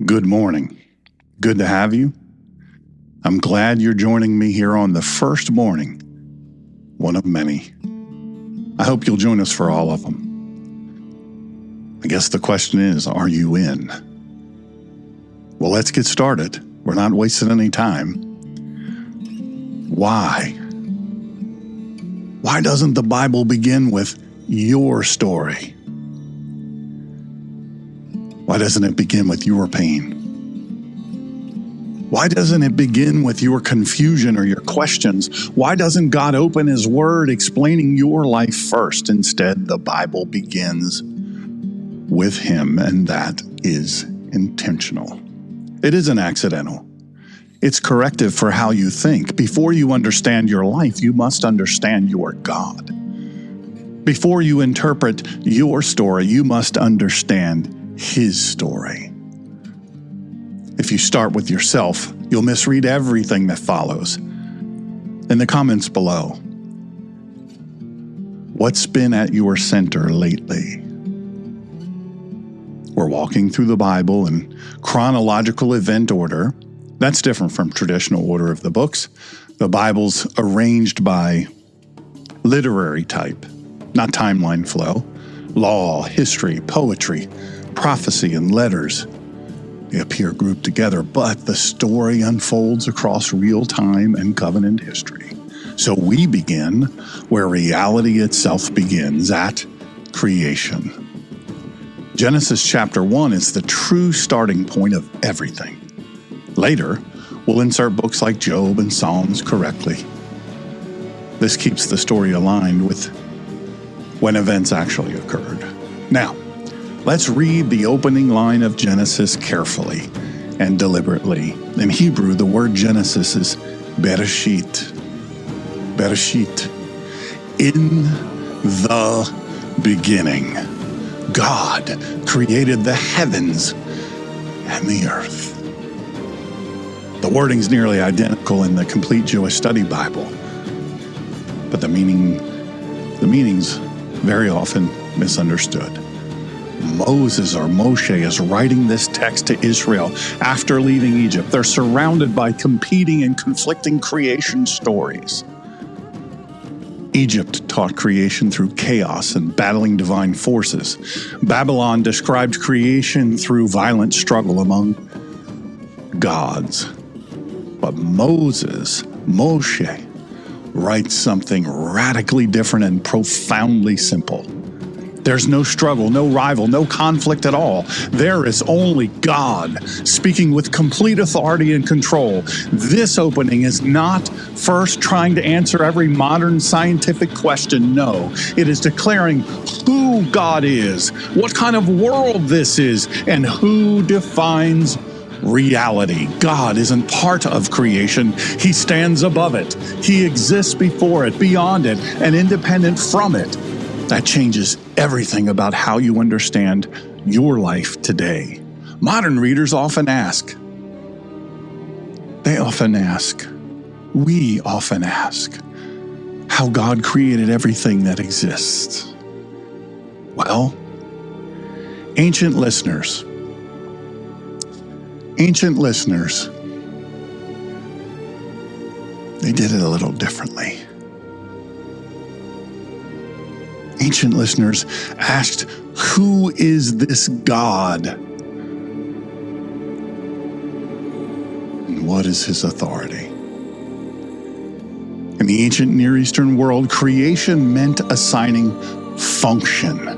Good morning. Good to have you. I'm glad you're joining me here on the first morning, one of many. I hope you'll join us for all of them. I guess the question is, are you in? Well, let's get started. We're not wasting any time. Why? Why doesn't the Bible begin with your story? Why doesn't it begin with your pain? Why doesn't it begin with your confusion or your questions? Why doesn't God open His Word explaining your life first? Instead, the Bible begins with Him, and that is intentional. It isn't accidental. It's corrective for how you think. Before you understand your life, you must understand your God. Before you interpret your story, you must understand His story. If you start with yourself, you'll misread everything that follows. In the comments below, what's been at your center lately? We're walking through the Bible in chronological event order. That's different from traditional order of the books. The Bible's arranged by literary type, not timeline flow. Law, history, poetry, prophecy, and letters. They appear grouped together, but the story unfolds across real time and covenant history. So we begin where reality itself begins, at creation. Genesis chapter 1 is the true starting point of everything. Later, we'll insert books like Job and Psalms correctly. This keeps the story aligned with when events actually occurred. Now, let's read the opening line of Genesis carefully and deliberately. In Hebrew, the word Genesis is Bereshit. Bereshit. In the beginning, God created the heavens and the earth. The wording's nearly identical in the complete Jewish study Bible, but the meaning's very often misunderstood. Moses, or Moshe, is writing this text to Israel after leaving Egypt. They're surrounded by competing and conflicting creation stories. Egypt taught creation through chaos and battling divine forces. Babylon described creation through violent struggle among gods. But Moshe, writes something radically different and profoundly simple. There's no struggle, no rival, no conflict at all. There is only God speaking with complete authority and control. This opening is not first trying to answer every modern scientific question. No, it is declaring who God is, what kind of world this is, and who defines reality. God isn't part of creation. He stands above it. He exists before it, beyond it, and independent from it. That changes everything about how you understand your life today. Modern readers often ask, we often ask, how God created everything that exists. Well, ancient listeners, they did it a little differently. Ancient listeners asked, who is this God? And what is His authority? In the ancient Near Eastern world, creation meant assigning function.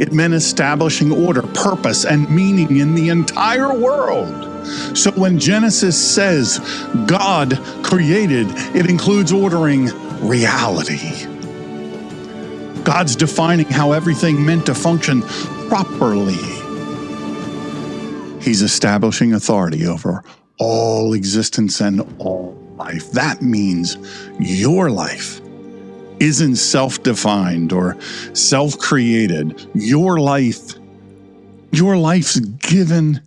It meant establishing order, purpose, and meaning in the entire world. So when Genesis says God created, it includes ordering reality. God's defining how everything meant to function properly. He's establishing authority over all existence and all life. That means your life isn't self-defined or self-created. Your life's given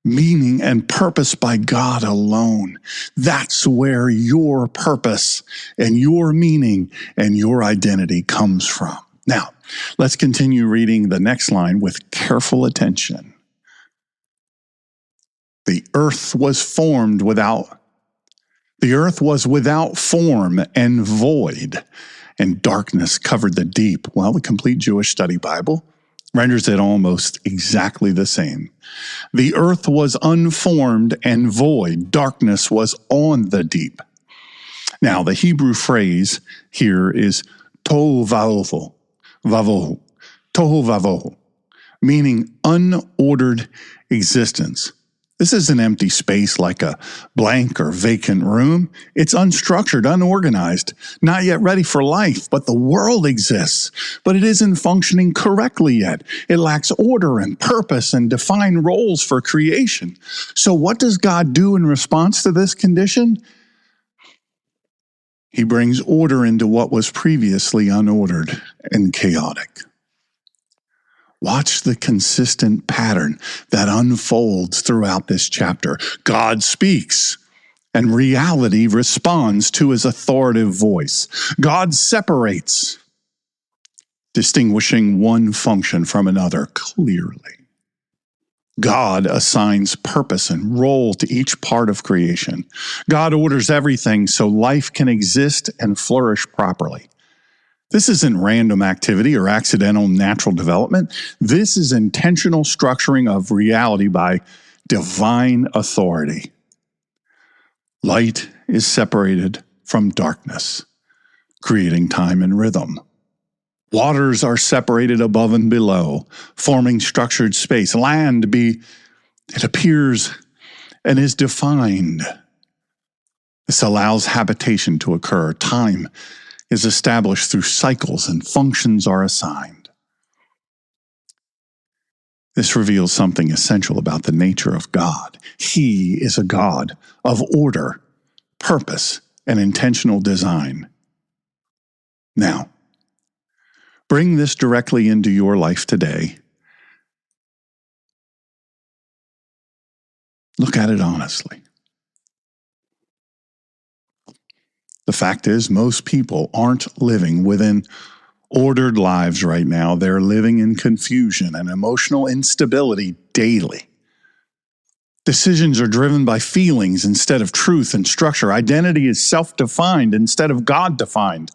meaning and purpose by God alone. That's where your purpose and your meaning and your identity comes from. Now, let's continue reading the next line with careful attention. The earth was without form and void, and darkness covered the deep. Well, the Complete Jewish Study Bible renders it almost exactly the same. The earth was unformed and void. Darkness was on the deep. Now, the Hebrew phrase here is tohu vavohu, meaning unordered existence. This is an empty space like a blank or vacant room. It's unstructured, unorganized, not yet ready for life, but the world exists, but it isn't functioning correctly yet. It lacks order and purpose and defined roles for creation. So what does God do in response to this condition? He brings order into what was previously unordered and chaotic. Watch the consistent pattern that unfolds throughout this chapter. God speaks, and reality responds to his authoritative voice. God separates, distinguishing one function from another clearly. God assigns purpose and role to each part of creation. God orders everything so life can exist and flourish properly. This isn't random activity or accidental natural development. This is intentional structuring of reality by divine authority. Light is separated from darkness, creating time and rhythm. Waters are separated above and below, forming structured space. It appears and is defined. This allows habitation to occur. Time is established through cycles and functions are assigned. This reveals something essential about the nature of God. He is a God of order, purpose, and intentional design. Now, bring this directly into your life today. Look at it honestly. The fact is, most people aren't living within ordered lives right now. They're living in confusion and emotional instability daily. Decisions are driven by feelings instead of truth and structure. Identity is self-defined instead of God-defined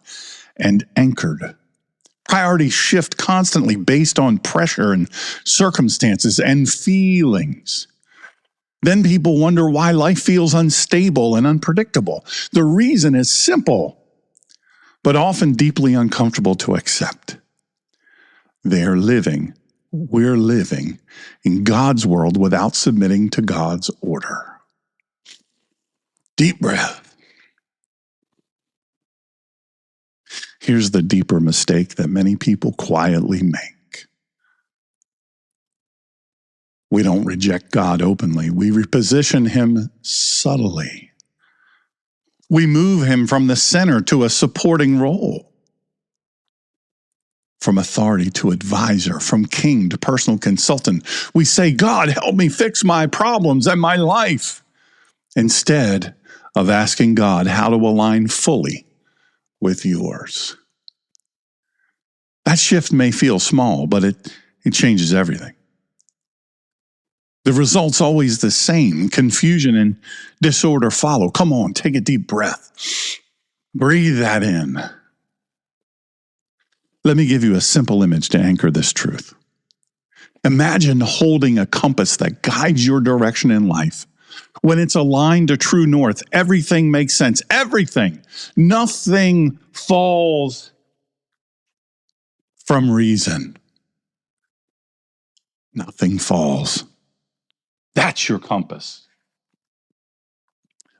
and anchored. Priorities shift constantly based on pressure and circumstances and feelings. Then people wonder why life feels unstable and unpredictable. The reason is simple, but often deeply uncomfortable to accept. We're living in God's world without submitting to God's order. Deep breath. Here's the deeper mistake that many people quietly make. We don't reject God openly. We reposition him subtly. We move him from the center to a supporting role. From authority to advisor, from king to personal consultant. We say, God, help me fix my problems and my life, instead of asking God how to align fully with yours. That shift may feel small, but it changes everything. The result's always the same. Confusion and disorder follow. Come on, take a deep breath. Breathe that in. Let me give you a simple image to anchor this truth. Imagine holding a compass that guides your direction in life. When it's aligned to true north, everything makes sense. Everything. Nothing falls from reason. Nothing falls. That's your compass.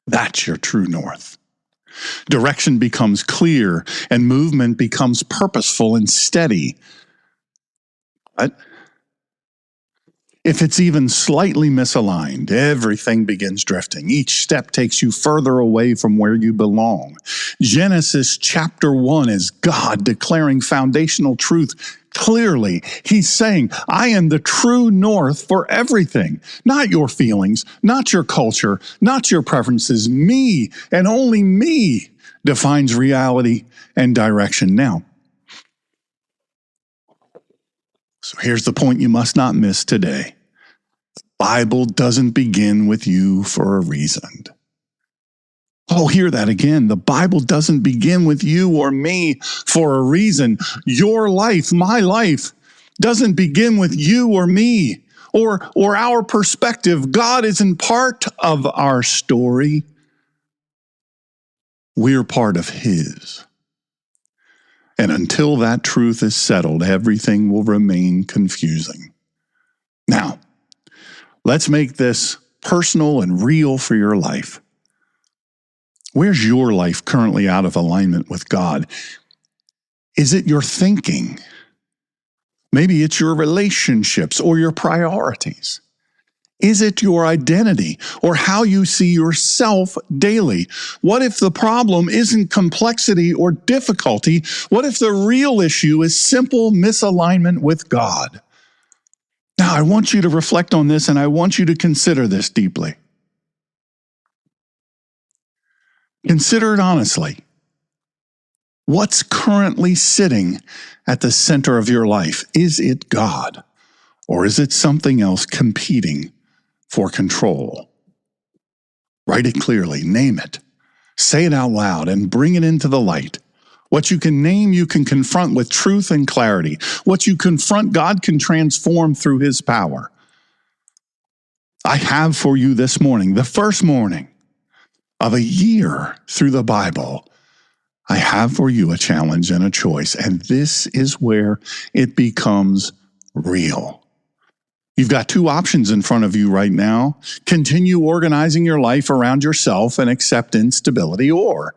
That's your true north. Direction becomes clear and movement becomes purposeful and steady. But if it's even slightly misaligned, everything begins drifting. Each step takes you further away from where you belong. Genesis chapter 1 is God declaring foundational truth clearly. He's saying, I am the true north for everything. Not your feelings, not your culture, not your preferences. Me and only me defines reality and direction. Now, so here's the point you must not miss today. Bible doesn't begin with you for a reason. Oh, hear that again. The Bible doesn't begin with you or me for a reason. Your life, my life, doesn't begin with you or me or our perspective. God isn't part of our story. We're part of His. And until that truth is settled, everything will remain confusing. Now, let's make this personal and real for your life. Where's your life currently out of alignment with God? Is it your thinking? Maybe it's your relationships or your priorities. Is it your identity or how you see yourself daily? What if the problem isn't complexity or difficulty? What if the real issue is simple misalignment with God? Now, I want you to reflect on this and I want you to consider this deeply. Consider it honestly. What's currently sitting at the center of your life? Is it God or is it something else competing for control? Write it clearly, name it, say it out loud, and bring it into the light. What you can name, you can confront with truth and clarity. What you confront, God can transform through His power. I have for you this morning, the first morning of a year through the Bible, I have for you a challenge and a choice, and this is where it becomes real. You've got two options in front of you right now. Continue organizing your life around yourself and accept instability, or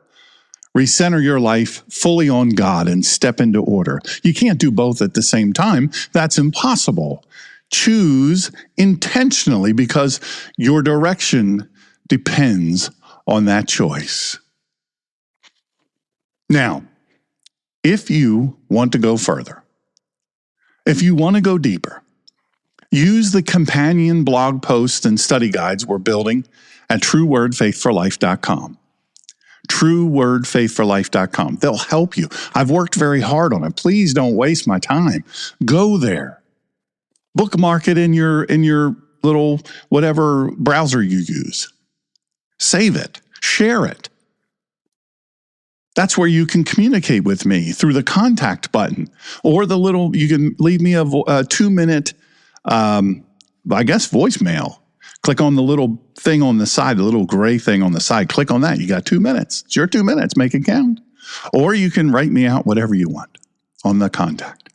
recenter your life fully on God and step into order. You can't do both at the same time. That's impossible. Choose intentionally because your direction depends on that choice. Now, if you want to go further, if you want to go deeper, use the companion blog posts and study guides we're building at truewordfaithforlife.com. truewordfaithforlife.com. They'll help you. I've worked very hard on it. Please don't waste my time. Go there. Bookmark it in your little whatever browser you use. Save it. Share it. That's where you can communicate with me through the contact button or you can leave me a 2-minute, voicemail. Click on the little thing on the side, the little gray thing on the side. Click on that. You got 2 minutes. It's your 2 minutes. Make it count. Or you can write me out whatever you want on the contact.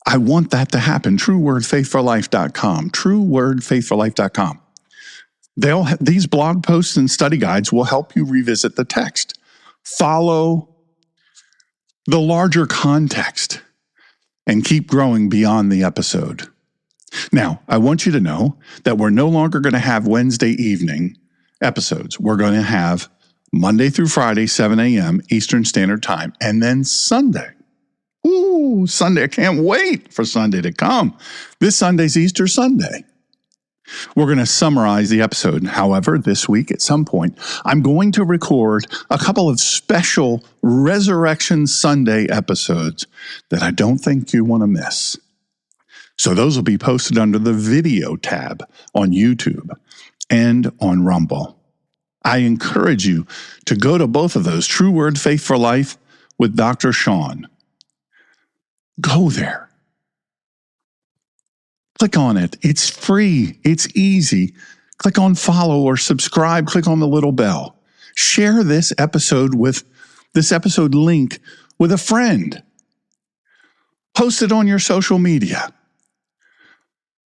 I want that to happen. truewordfaithforlife.com. truewordfaithforlife.com. These blog posts and study guides will help you revisit the text. Follow the larger context and keep growing beyond the episode. Now, I want you to know that we're no longer going to have Wednesday evening episodes. We're going to have Monday through Friday, 7 a.m. Eastern Standard Time, and then Sunday. Ooh, Sunday. I can't wait for Sunday to come. This Sunday's Easter Sunday. We're going to summarize the episode. However, this week at some point, I'm going to record a couple of special Resurrection Sunday episodes that I don't think you want to miss. So those will be posted under the video tab on YouTube and on Rumble. I encourage you to go to both of those, True Word Faith for Life with Dr. Shawn. Go there. Click on it. It's free. It's easy. Click on follow or subscribe. Click on the little bell. Share this episode link with a friend. Post it on your social media.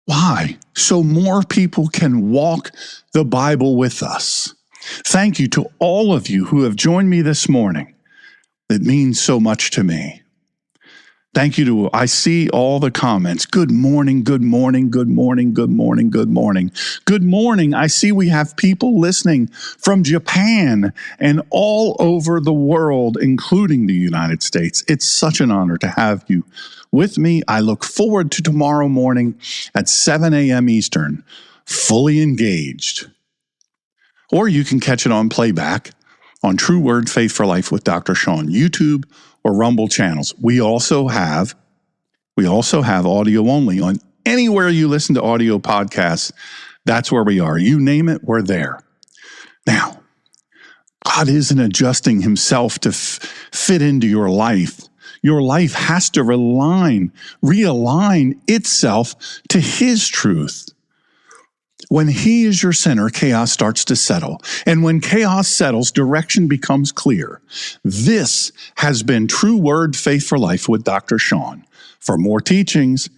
Why? So more people can walk the Bible with us. Thank you to all of you who have joined me this morning. It means so much to me. Thank you I see all the comments. Good morning, good morning, good morning, good morning, good morning. Good morning. I see we have people listening from Japan and all over the world, including the United States. It's such an honor to have you with me. I look forward to tomorrow morning at 7 a.m. Eastern, fully engaged. Or you can catch it on playback on True Word Faith for Life with Dr. Shawn, YouTube or Rumble channels. We also have audio only on Anywhere you listen to audio podcasts, that's where we are. You name it, we're there. Now, God isn't adjusting himself to fit into your life. Your life has to realign itself to his truth. When he is your center, chaos starts to settle. And when chaos settles, direction becomes clear. This has been True Word Faith for Life with Dr. Shawn. For more teachings,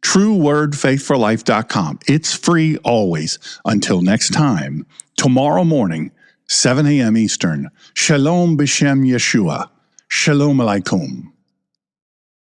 truewordfaithforlife.com. It's free always. Until next time, tomorrow morning, 7 a.m. Eastern. Shalom b'shem Yeshua. Shalom alaikum.